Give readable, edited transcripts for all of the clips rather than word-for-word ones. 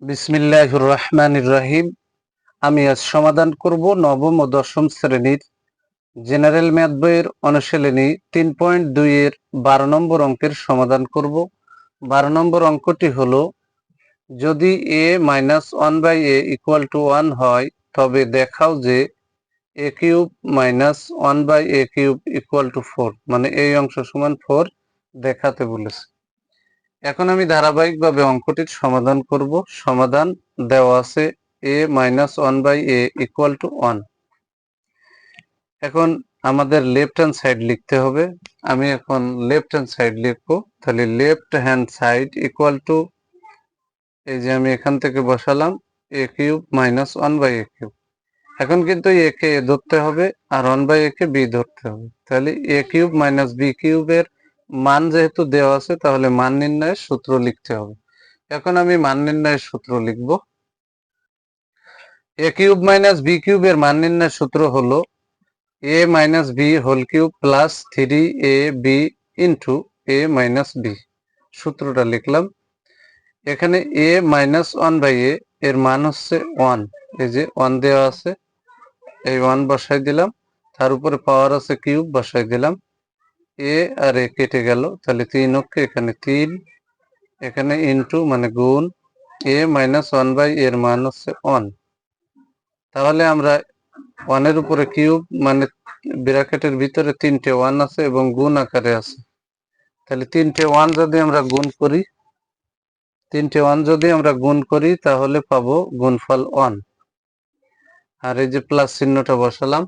বিসমিল্লাহির রহমানির রহিম। আমি আজ সমাধান করব নবম ও দশম শ্রেণীর জেনারেল ম্যাথ বইয়ের অনুশীলনী 3.2 এর 12 নম্বর অঙ্কের সমাধান করব। 12 নম্বর অঙ্কটি হলো, যদি a minus 1/a equal to 1 হয় তবে দেখাও যে a cube minus 1/a cube equal to 4, মানে এই অংশ সমান 4 দেখাতে বলেছে। এখন আমি ধারাবাহিকভাবে অঙ্কটির সমাধান করব। সমাধান দেওয়া আছে a minus 1/a equal to 1। এখন আমাদের লেফট হ্যান্ড সাইড লিখতে হবে। আমি এখন লেফট হ্যান্ড সাইড লিখবো। তাহলে left hand side equal to, এই যে আমি এখান থেকে বসালাম a cube minus 1/a cube. এখন কিন্তু a কে a ধরতে হবে আর 1/a কে b ধরতে হবে। তাহলে a কিউব মাইনাস b কিউবের মান যেহেতু দেওয়া আছে, তাহলে মান নির্ণয়ের সূত্র লিখতে হবে। এখন আমি মান নির্ণয়ের সূত্র লিখব। a কিউব মাইনাস b কিউবের মান নির্ণয়ের সূত্র হলো a minus b whole cube plus 3ab into a minus b। সূত্রটা লিখলাম। এখানে a মাইনাস 1/a এর মান হচ্ছে 1, এই যে 1 দেওয়া আছে, এই 1 বসাই দিলাম। তার উপরে পাওয়ার আছে কিউব, বসাই দিলাম। a আর a কেটে গেল, তাহলে 3 অক্ষে এখানে 3, এখানে ইন্টু মানে গুণ a মাইনাস 1/a এর মান হচ্ছে 1। তাহলে আমরা 1 এর উপরে কিউব মানে ব্র্যাকেটের ভিতরে 3টে 1 আছে এবং গুণ আকারে আছে। তাহলে 3টে 1 যদি আমরা গুণ করি, 3টে 1 যদি আমরা গুণ করি তাহলে পাবো গুণফল 1। আর এই যে প্লাস চিহ্নটা বসালাম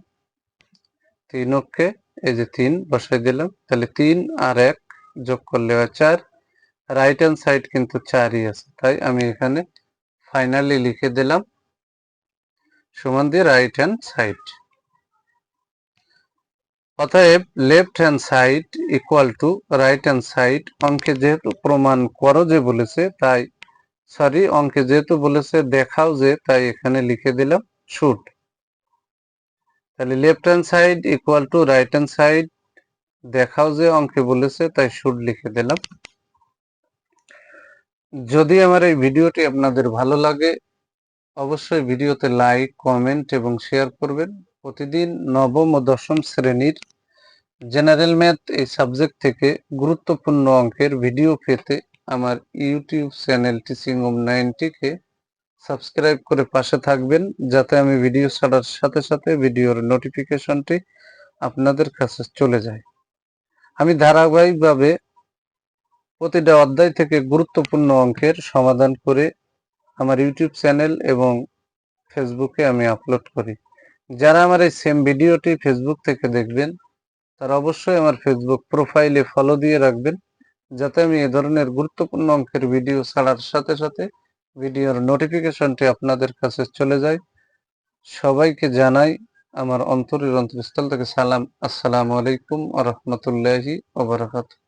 3 অক্ষে, এই যে 3 বসাই দিলাম। তাহলে 3 আর 1 যোগ করলে হয় 4। রাইট হ্যান্ড সাইড কিন্তু 4ই আছে, তাই আমি এখানে ফাইনালি লিখে দিলাম সমান দিয়ে রাইট হ্যান্ড সাইড। অতএব left hand side equal to right hand side. অঙ্কে যেহেতু প্রমাণ করো যে বলেছে, তাই অঙ্কে যেহেতু বলেছে দেখাও যে, তাই এখানে লিখে দিলাম শুড। তাহলে left hand side equal to right hand side, দেখাও যে অঙ্কে বলেছে, তাই শুড লিখে দিলাম। যদি আমার এই ভিডিওটি আপনাদের ভালো লাগে, অবশ্যই ভিডিওতে লাইক, কমেন্ট এবং শেয়ার করবেন। প্রতিদিন নবম ও দশম শ্রেণীর জেনারেল ম্যাথ এই সাবজেক্ট থেকে গুরুত্বপূর্ণ অঙ্কের ভিডিও পেতে আমার ইউটিউব চ্যানেল টিচিং হোম 90-কে সাবস্ক্রাইব করে পাশে থাকবেন, যাতে আমি ভিডিও ছাড়ার সাথে সাথে ভিডিওর নোটিফিকেশনটি আপনাদের কাছে চলে যায়। আমি ধারাবাহিকভাবে প্রতিটা অধ্যায় থেকে গুরুত্বপূর্ণ অঙ্কের সমাধান করে আমার ইউটিউব চ্যানেল এবং ফেসবুকে আমি আপলোড করি। যারা আমার এই সেম ভিডিওটি ফেসবুক থেকে দেখবেন, তারা অবশ্যই আমার ফেসবুক প্রোফাইলে ফলো দিয়ে রাখবেন, যাতে আমি এ ধরনের গুরুত্বপূর্ণ অঙ্কের ভিডিও ছাড়ার সাথে সাথে ভিডিওর নোটিফিকেশনটি আপনাদের কাছে চলে যায়। সবাইকে জানাই আমার অন্তরের অন্তঃস্থল থেকে সালাম। আসসালামু আলাইকুম ওয়া রাহমাতুল্লাহি ওয়া বারাকাতুহু।